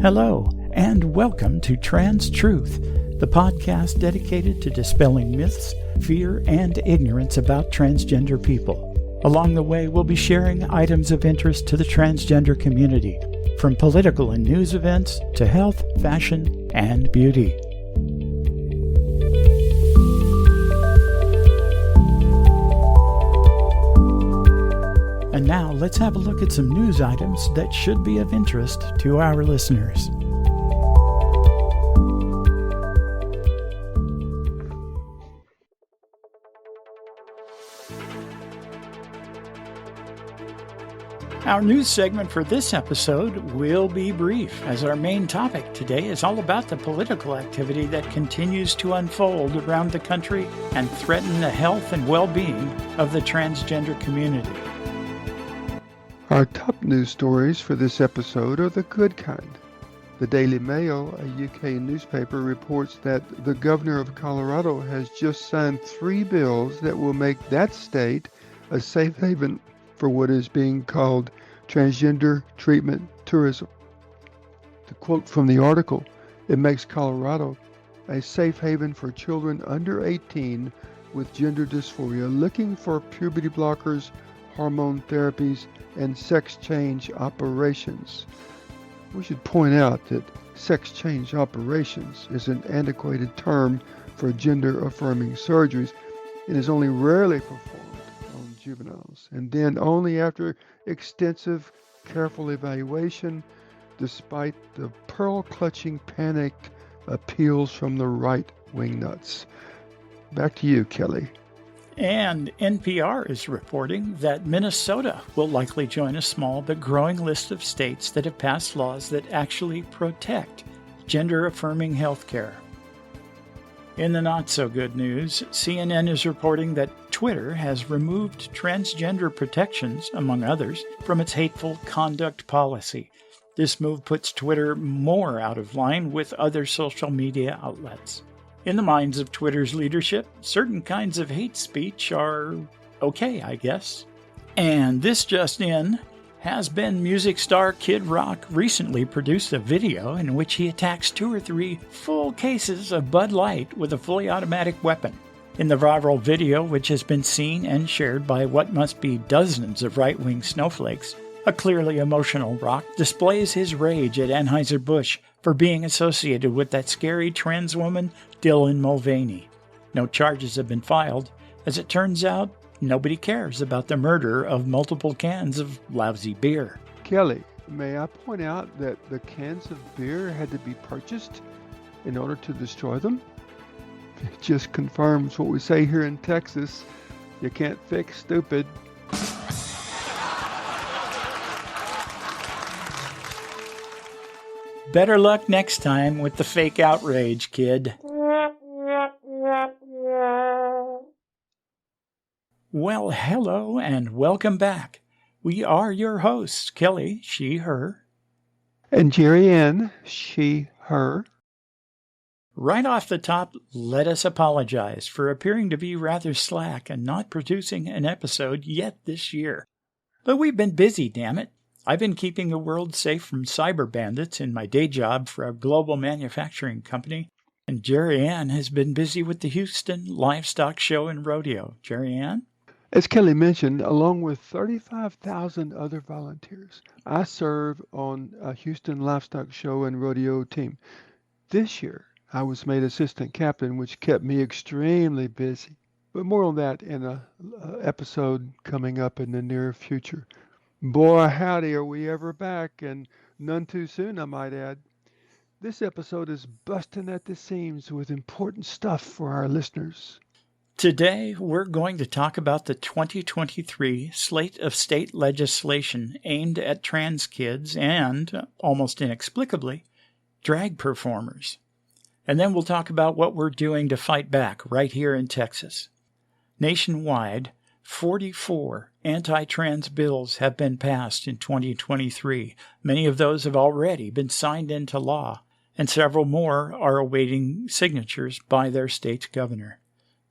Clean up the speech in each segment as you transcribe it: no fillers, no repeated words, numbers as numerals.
Hello, and welcome to Trans Truth, the podcast dedicated to dispelling myths, fear, and ignorance about transgender people. Along the way, we'll be sharing items of interest to the transgender community, from political and news events to health, fashion, and beauty. And now, let's have a look at some news items that should be of interest to our listeners. Our news segment for this episode will be brief, as our main topic today is all about the political activity that continues to unfold around the country and threaten the health and well-being of the transgender community. Our top news stories for this episode are the good kind. The Daily Mail, a UK newspaper, reports that the governor of Colorado has just signed 3 bills that will make that state a safe haven for what is being called transgender treatment tourism. To quote from the article, it makes Colorado a safe haven for children under 18 with gender dysphoria looking for puberty blockers, hormone therapies, and sex change operations. We should point out that sex change operations is an antiquated term for gender-affirming surgeries and is only rarely performed on juveniles, and then only after extensive, careful evaluation, despite the pearl-clutching panicked appeals from the right-wing nuts. Back to you, Kelly. And NPR is reporting that Minnesota will likely join a small but growing list of states that have passed laws that actually protect gender-affirming health care. In the not-so-good news, CNN is reporting that Twitter has removed transgender protections, among others, from its hateful conduct policy. This move puts Twitter more out of line with other social media outlets. In the minds of Twitter's leadership, certain kinds of hate speech are okay, I guess. And this just in, has-been music star Kid Rock recently produced a video in which he attacks 2 or 3 full cases of Bud Light with a fully automatic weapon. In the viral video, which has been seen and shared by what must be dozens of right-wing snowflakes, a clearly emotional Rock displays his rage at Anheuser-Busch for being associated with that scary trans woman, Dylan Mulvaney. No charges have been filed. As it turns out, nobody cares about the murder of multiple cans of lousy beer. Kelly, may I point out that the cans of beer had to be purchased in order to destroy them? It just confirms what we say here in Texas. You can't fix stupid. Better luck next time with the fake outrage, kid. Well, hello and welcome back. We are your hosts, Kelly, she, her. And Jeri Ann, she, her. Right off the top, let us apologize for appearing to be rather slack and not producing an episode yet this year. But we've been busy, damn it. I've been keeping the world safe from cyber bandits in my day job for a global manufacturing company, and Jeri Ann has been busy with the Houston Livestock Show and Rodeo. Jeri Ann? As Kelly mentioned, along with 35,000 other volunteers, I serve on a Houston Livestock Show and Rodeo team. This year, I was made assistant captain, which kept me extremely busy. But more on that in an episode coming up in the near future. Boy, howdy, are we ever back, and none too soon, I might add. This episode is busting at the seams with important stuff for our listeners. Today, we're going to talk about the 2023 slate of state legislation aimed at trans kids and, almost inexplicably, drag performers. And then we'll talk about what we're doing to fight back right here in Texas. Nationwide, 44 anti-trans bills have been passed in 2023. Many of those have already been signed into law, and several more are awaiting signatures by their state's governor.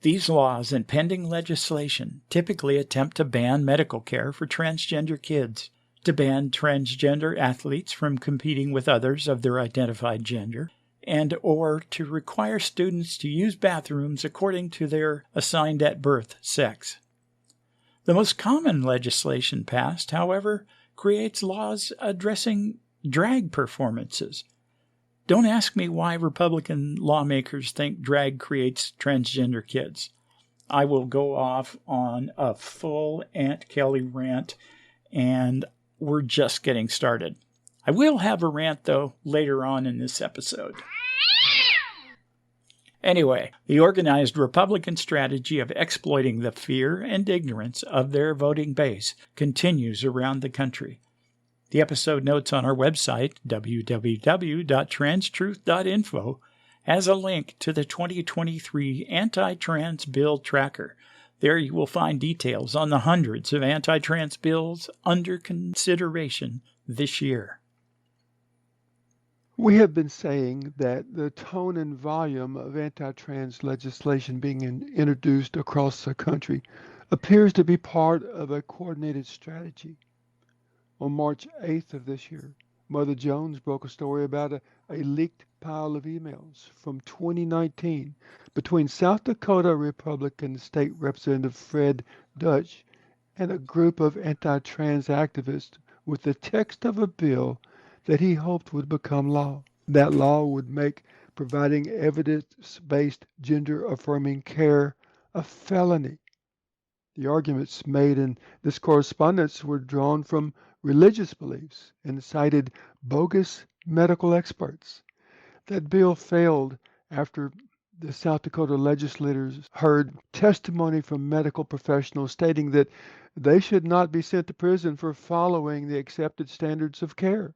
These laws and pending legislation typically attempt to ban medical care for transgender kids, to ban transgender athletes from competing with others of their identified gender, and or to require students to use bathrooms according to their assigned at birth sex. The most common legislation passed, however, creates laws addressing drag performances. Don't ask me why Republican lawmakers think drag creates transgender kids. I will go off on a full Aunt Kelly rant, and we're just getting started. I will have a rant, though, later on in this episode. Anyway, the organized Republican strategy of exploiting the fear and ignorance of their voting base continues around the country. The episode notes on our website, www.transtruth.info, has a link to the 2023 Anti-Trans Bill Tracker. There you will find details on the hundreds of anti-trans bills under consideration this year. We have been saying that the tone and volume of anti-trans legislation being introduced across the country appears to be part of a coordinated strategy. On March 8th of this year, Mother Jones broke a story about a leaked pile of emails from 2019 between South Dakota Republican State Representative Fred Dutch and a group of anti-trans activists with the text of a bill that he hoped would become law. That law would make providing evidence-based gender-affirming care a felony. The arguments made in this correspondence were drawn from religious beliefs and cited bogus medical experts. That bill failed after the South Dakota legislators heard testimony from medical professionals stating that they should not be sent to prison for following the accepted standards of care.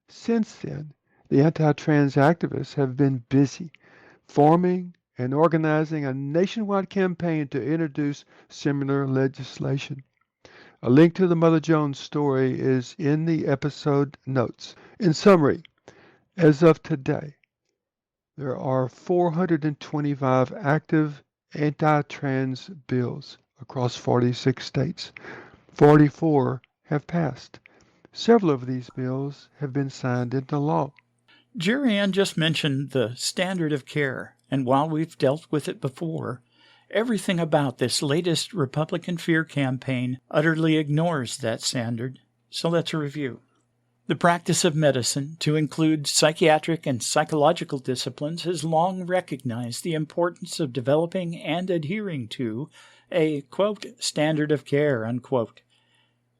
Since then, the anti-trans activists have been busy forming and organizing a nationwide campaign to introduce similar legislation. A link to the Mother Jones story is in the episode notes. In summary, as of today, there are 425 active anti-trans bills across 46 states. 44 have passed. Several of these bills have been signed into law. Jeri Ann just mentioned the standard of care, and while we've dealt with it before, everything about this latest Republican fear campaign utterly ignores that standard. So let's review. The practice of medicine, to include psychiatric and psychological disciplines, has long recognized the importance of developing and adhering to a, quote, standard of care, unquote.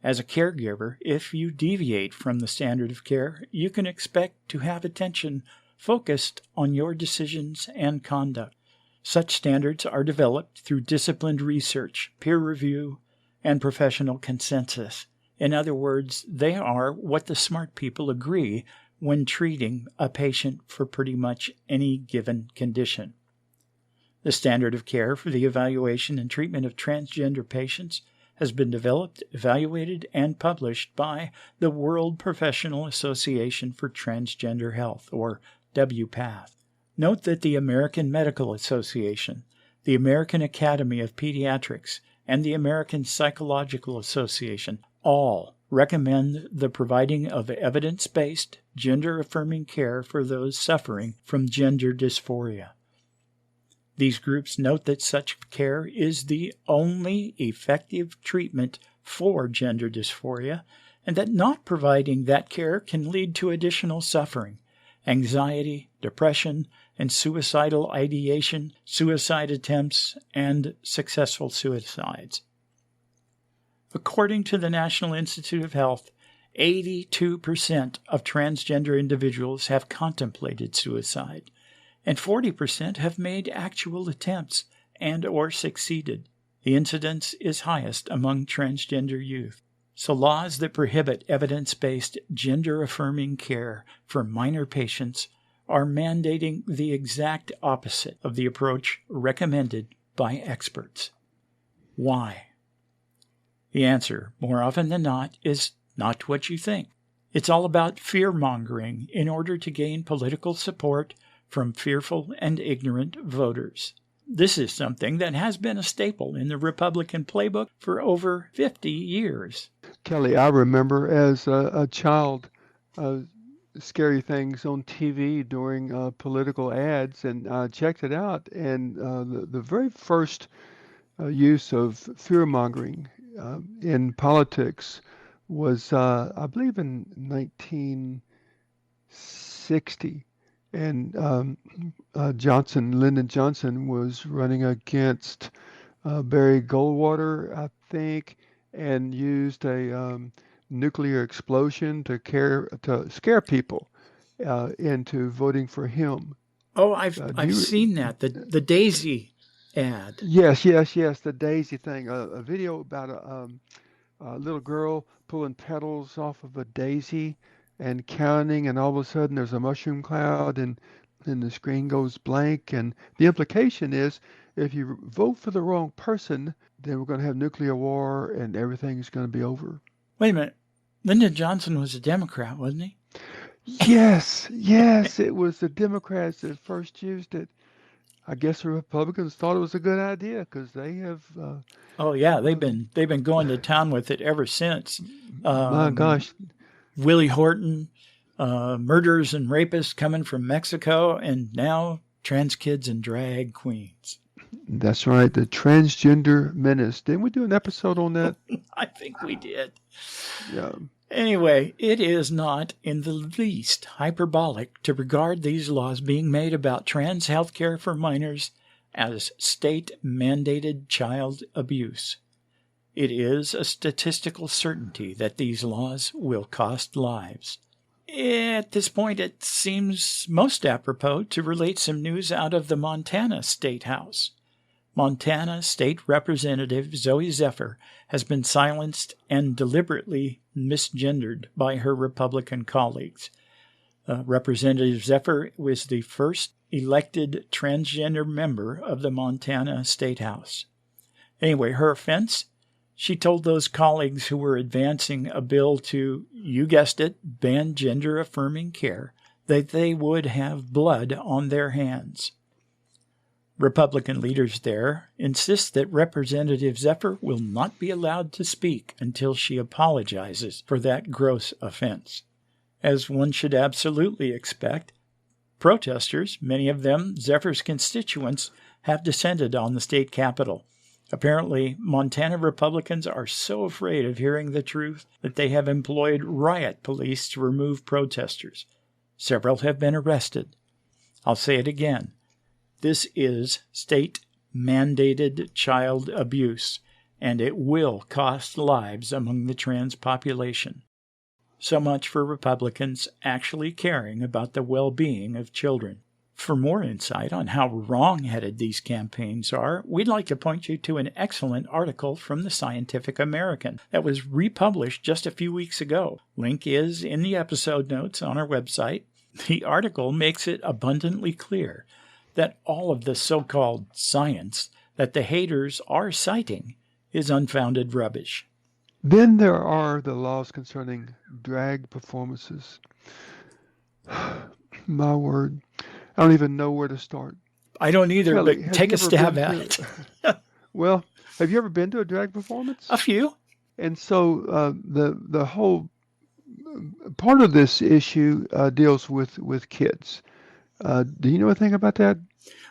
As a caregiver, if you deviate from the standard of care, you can expect to have attention focused on your decisions and conduct. Such standards are developed through disciplined research, peer review, and professional consensus. In other words, they are what the smart people agree when treating a patient for pretty much any given condition. The standard of care for the evaluation and treatment of transgender patients has been developed, evaluated, and published by the World Professional Association for Transgender Health, or WPATH. Note that the American Medical Association, the American Academy of Pediatrics, and the American Psychological Association all recommend the providing of evidence-based, gender-affirming care for those suffering from gender dysphoria. These groups note that such care is the only effective treatment for gender dysphoria, and that not providing that care can lead to additional suffering, anxiety, depression, and suicidal ideation, suicide attempts, and successful suicides. According to the National Institute of Health, 82% of transgender individuals have contemplated suicide, and 40% have made actual attempts and or succeeded. The incidence is highest among transgender youth. So laws that prohibit evidence-based gender-affirming care for minor patients are mandating the exact opposite of the approach recommended by experts. Why? The answer, more often than not, is not what you think. It's all about fear-mongering in order to gain political support from fearful and ignorant voters. This is something that has been a staple in the Republican playbook for over 50 years. Kelly, I remember as a child scary things on TV during political ads, and I checked it out. And the very first use of fear-mongering in politics was, I believe, in 1960. And Lyndon Johnson was running against Barry Goldwater, I think, and used a nuclear explosion to scare people into voting for him. Oh, I've seen that, the Daisy ad. Yes, the Daisy thing. A video about a little girl pulling petals off of a daisy and counting, and all of a sudden there's a mushroom cloud, and the screen goes blank. And the implication is, if you vote for the wrong person, then we're going to have nuclear war and everything's going to be over. Wait a minute. Lyndon Johnson was a Democrat, wasn't he? Yes, it was the Democrats that first used it. I guess the Republicans thought it was a good idea because they have. Oh yeah, they've been going to town with it ever since. My gosh, Willie Horton, murderers and rapists coming from Mexico, and now trans kids and drag queens. That's right, the transgender menace. Didn't we do an episode on that? I think we did. Yeah. Anyway, it is not in the least hyperbolic to regard these laws being made about trans health care for minors as state-mandated child abuse. It is a statistical certainty that these laws will cost lives. At this point, it seems most apropos to relate some news out of the Montana State House. Montana State Representative Zoe Zephyr has been silenced and deliberately misgendered by her Republican colleagues. Representative Zephyr was the first elected transgender member of the Montana State House. Anyway, her offense? She told those colleagues who were advancing a bill to, you guessed it, ban gender-affirming care, that they would have blood on their hands. Republican leaders there insist that Representative Zephyr will not be allowed to speak until she apologizes for that gross offense. As one should absolutely expect, protesters, many of them Zephyr's constituents, have descended on the state capitol. Apparently, Montana Republicans are so afraid of hearing the truth that they have employed riot police to remove protesters. Several have been arrested. I'll say it again. This is state-mandated child abuse, and it will cost lives among the trans population. So much for Republicans actually caring about the well-being of children. For more insight on how wrong-headed these campaigns are, we'd like to point you to an excellent article from the Scientific American that was republished just a few weeks ago. Link is in the episode notes on our website. The article makes it abundantly clear that all of the so-called science that the haters are citing is unfounded rubbish. Then there are the laws concerning drag performances. My word. I don't even know where to start. I don't either, Kelly, but take a stab at it. Well, have you ever been to a drag performance? A few. And so the whole part of this issue deals with kids. Do you know anything about that?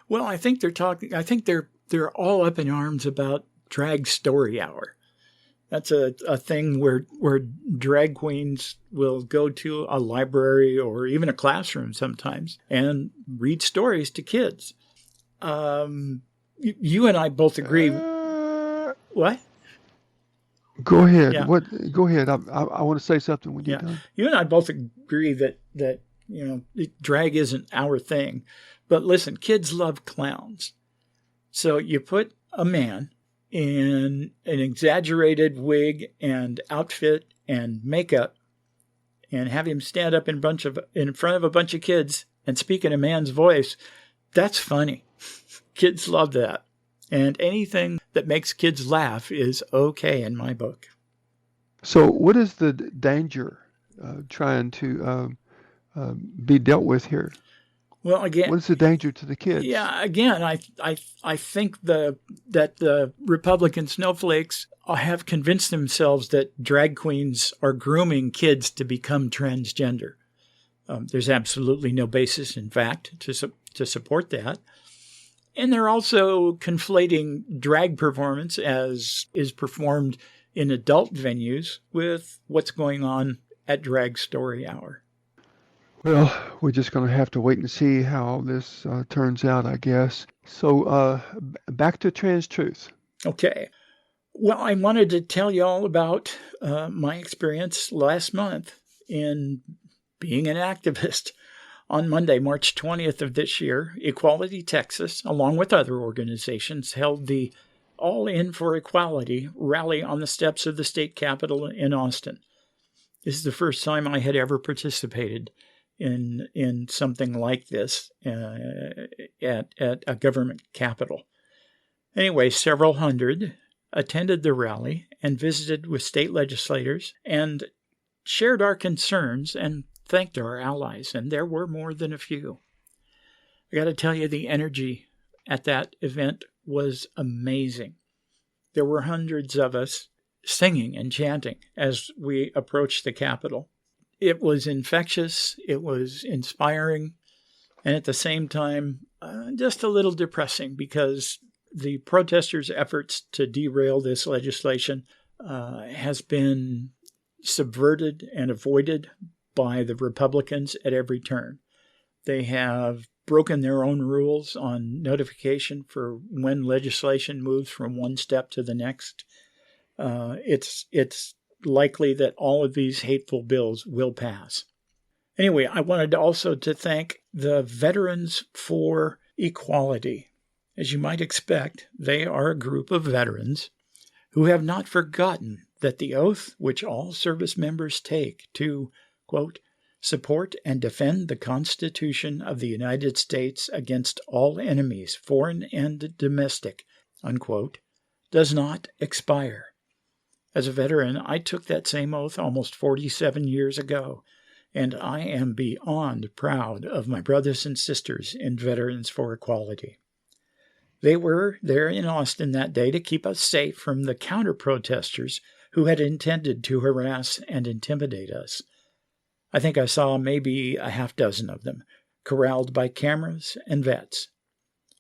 Well, I think they're all up in arms about Drag Story Hour. That's a thing where drag queens will go to a library or even a classroom sometimes and read stories to kids. You and I both agree. What? Go ahead. Yeah. Go ahead. I want to say something when you're done. You and I both agree that drag isn't our thing. But listen, kids love clowns. So you put a man in an exaggerated wig and outfit and makeup and have him stand up in front of a bunch of kids and speak in a man's voice. That's funny. Kids love that. And anything that makes kids laugh is okay in my book. So what is the danger trying to be dealt with here? Well, again, What is the danger to the kids? yeah, again, I think that the Republican snowflakes have convinced themselves that drag queens are grooming kids to become transgender. There's absolutely no basis in fact to support that. And they're also conflating drag performance as is performed in adult venues with what's going on at Drag Story Hour. Well, we're just going to have to wait and see how all this turns out, I guess. So back to Trans Truth. Okay. Well, I wanted to tell you all about my experience last month in being an activist. On Monday, March 20th of this year, Equality Texas, along with other organizations, held the All In for Equality rally on the steps of the state capitol in Austin. This is the first time I had ever participated in something like this at a government capitol. Anyway, several hundred attended the rally and visited with state legislators and shared our concerns and thanked our allies, and there were more than a few. I got to tell you, the energy at that event was amazing. There were hundreds of us singing and chanting as we approached the Capitol. It was infectious, it was inspiring, and at the same time, just a little depressing because the protesters' efforts to derail this legislation has been subverted and avoided by the Republicans at every turn. They have broken their own rules on notification for when legislation moves from one step to the next. It's likely that all of these hateful bills will pass. Anyway, I wanted also to thank the Veterans for Equality. As you might expect, they are a group of veterans who have not forgotten that the oath which all service members take to, quote, support and defend the Constitution of the United States against all enemies, foreign and domestic, unquote, does not expire. As a veteran, I took that same oath almost 47 years ago, and I am beyond proud of my brothers and sisters in Veterans for Equality. They were there in Austin that day to keep us safe from the counter-protesters who had intended to harass and intimidate us. I think I saw maybe a half dozen of them, corralled by cameras and vets.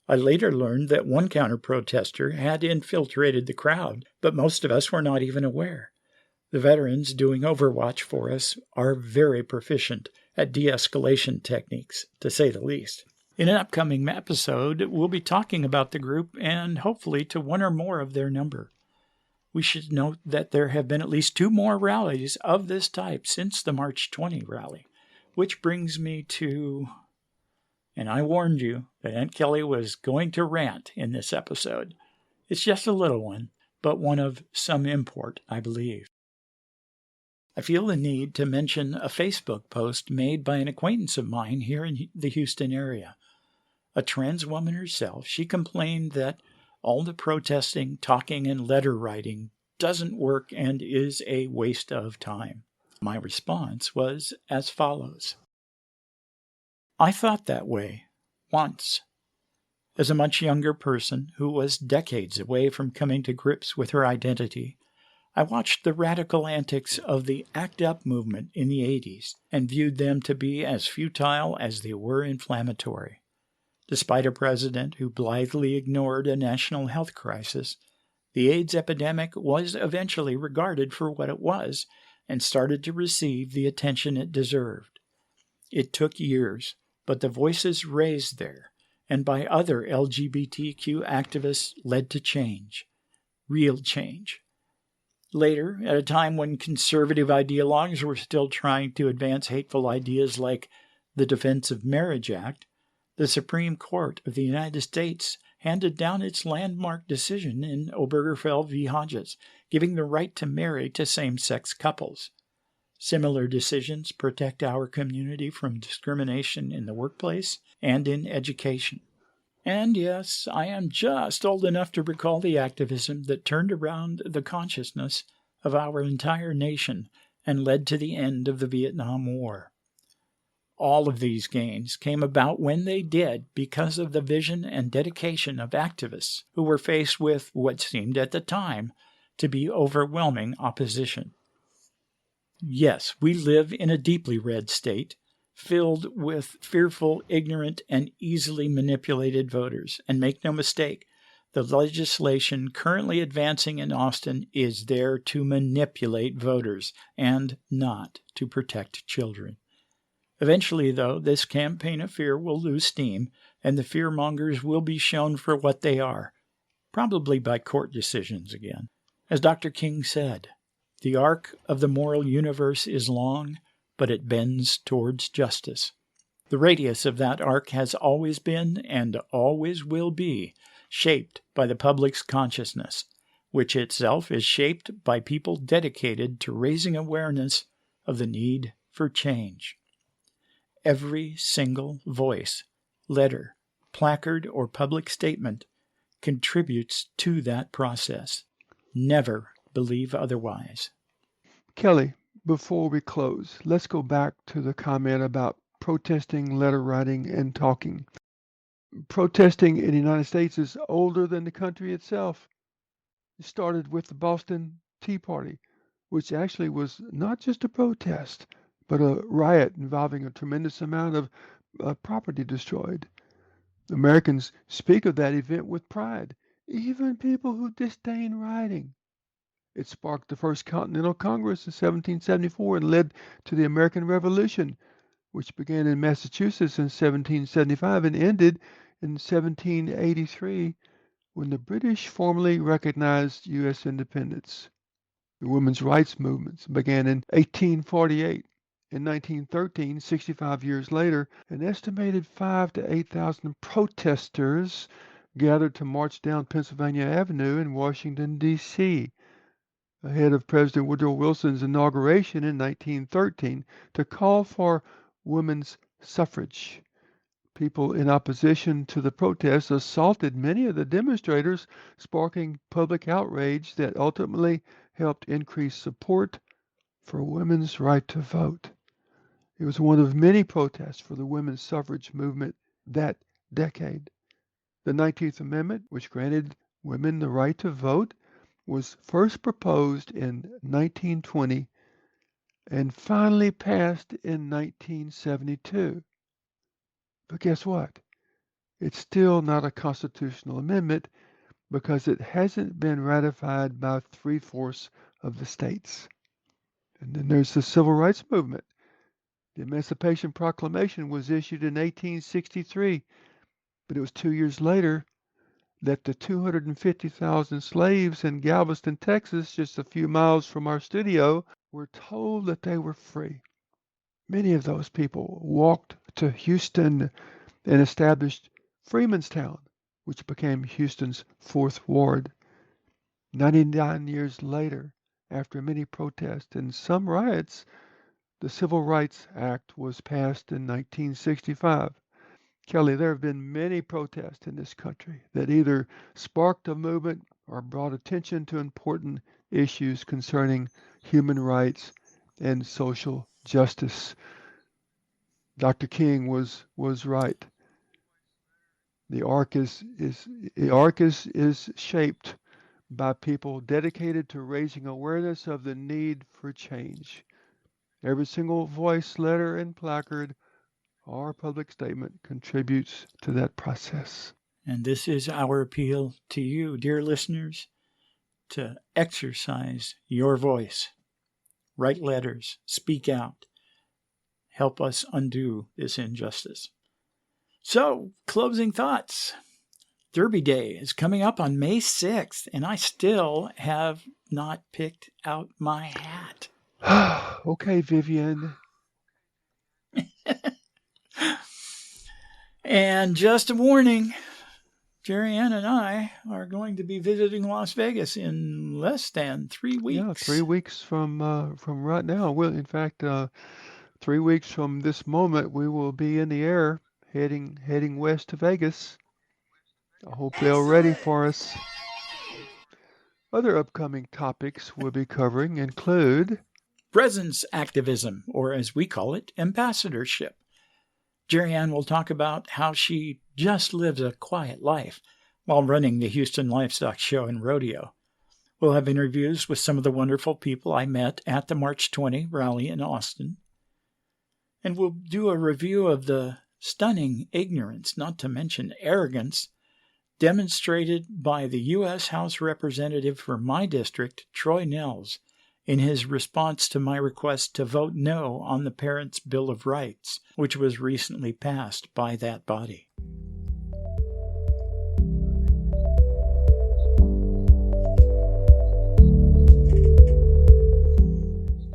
I later learned that one counter-protester had infiltrated the crowd, but most of us were not even aware. The veterans doing Overwatch for us are very proficient at de-escalation techniques, to say the least. In an upcoming episode, we'll be talking about the group and hopefully to one or more of their number. We should note that there have been at least 2 more rallies of this type since the March 20 rally, which brings me to, and I warned you that Aunt Kelly was going to rant in this episode. It's just a little one, but one of some import, I believe. I feel the need to mention a Facebook post made by an acquaintance of mine here in the Houston area. A trans woman herself, she complained that all the protesting, talking, and letter writing doesn't work and is a waste of time. My response was as follows. I thought that way once. As a much younger person who was decades away from coming to grips with her identity, I watched the radical antics of the ACT UP movement in the 80s and viewed them to be as futile as they were inflammatory. Despite a president who blithely ignored a national health crisis, the AIDS epidemic was eventually regarded for what it was and started to receive the attention it deserved. It took years, but the voices raised there and by other LGBTQ activists led to change, real change. Later, at a time when conservative ideologues were still trying to advance hateful ideas like the Defense of Marriage Act, the Supreme Court of the United States handed down its landmark decision in Obergefell v. Hodges, giving the right to marry to same-sex couples. Similar decisions protect our community from discrimination in the workplace and in education. And yes, I am just old enough to recall the activism that turned around the consciousness of our entire nation and led to the end of the Vietnam War. All of these gains came about when they did because of the vision and dedication of activists who were faced with what seemed at the time to be overwhelming opposition. Yes, we live in a deeply red state, filled with fearful, ignorant, and easily manipulated voters. And make no mistake, the legislation currently advancing in Austin is there to manipulate voters and not to protect children. Eventually, though, this campaign of fear will lose steam, and the fearmongers will be shown for what they are, probably by court decisions again. As Dr. King said, the arc of the moral universe is long, but it bends towards justice. The radius of that arc has always been and always will be shaped by the public's consciousness, which itself is shaped by people dedicated to raising awareness of the need for change. Every single voice, letter, placard, or public statement contributes to that process. Never believe otherwise. Kelly, before we close, let's go back to the comment about protesting, letter writing, and talking. Protesting in the United States is older than the country itself. It started with the Boston Tea Party, which actually was not just a protest, but a riot involving a tremendous amount of property destroyed. Americans speak of that event with pride, even people who disdain writing. It sparked the First Continental Congress in 1774 and led to the American Revolution, which began in Massachusetts in 1775 and ended in 1783 when the British formally recognized U.S. independence. The women's rights movements began in 1848. In 1913, 65 years later, an estimated 5,000 to 8,000 protesters gathered to march down Pennsylvania Avenue in Washington, D.C., ahead of President Woodrow Wilson's inauguration in 1913 to call for women's suffrage. People in opposition to the protests assaulted many of the demonstrators, sparking public outrage that ultimately helped increase support for women's right to vote. It was one of many protests for the women's suffrage movement that decade. The 19th Amendment, which granted women the right to vote, was first proposed in 1920 and finally passed in 1972. But guess what? It's still not a constitutional amendment because it hasn't been ratified by 3/4 of the states. And then there's the Civil Rights Movement. The Emancipation Proclamation was issued in 1863, but it was 2 years later that the 250,000 slaves in Galveston, Texas, just a few miles from our studio, were told that they were free. Many of those people walked to Houston and established Freemanstown, which became Houston's 4th Ward. 99 years later, after many protests and some riots, the Civil Rights Act was passed in 1965. Kelly, there have been many protests in this country that either sparked a movement or brought attention to important issues concerning human rights and social justice. Dr. King was right. The arc is shaped by people dedicated to raising awareness of the need for change. Every single voice, letter, and placard or public statement contributes to that process. And this is our appeal to you, dear listeners, to exercise your voice. Write letters, speak out. Help us undo this injustice. So, closing thoughts. Derby Day is coming up on May 6th, and I still have not picked out my hat. Okay, Vivian. And just a warning, Jeri Ann and I are going to be visiting Las Vegas in less than 3 weeks. Yeah, 3 weeks from right now. Well, in fact, 3 weeks from this moment, we will be in the air heading west to Vegas. I hope they're ready for us. Other upcoming topics we'll be covering include presence activism, or as we call it, ambassadorship. Jeri Ann will talk about how she just lives a quiet life while running the Houston Livestock Show and Rodeo. We'll have interviews with some of the wonderful people I met at the March 20 rally in Austin. And we'll do a review of the stunning ignorance, not to mention arrogance, demonstrated by the U.S. House Representative for my district, Troy Nehls, in his response to my request to vote no on the Parents' Bill of Rights, which was recently passed by that body.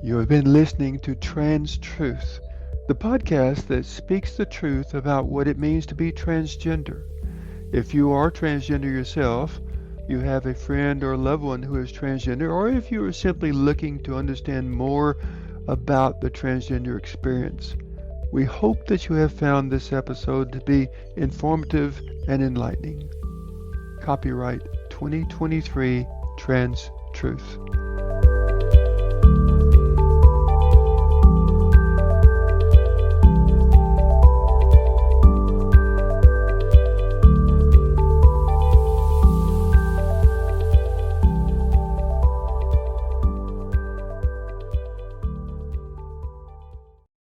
You have been listening to Trans Truth, the podcast that speaks the truth about what it means to be transgender. If you are transgender yourself, you have a friend or loved one who is transgender, or if you are simply looking to understand more about the transgender experience, we hope that you have found this episode to be informative and enlightening. Copyright 2023 Trans Truth.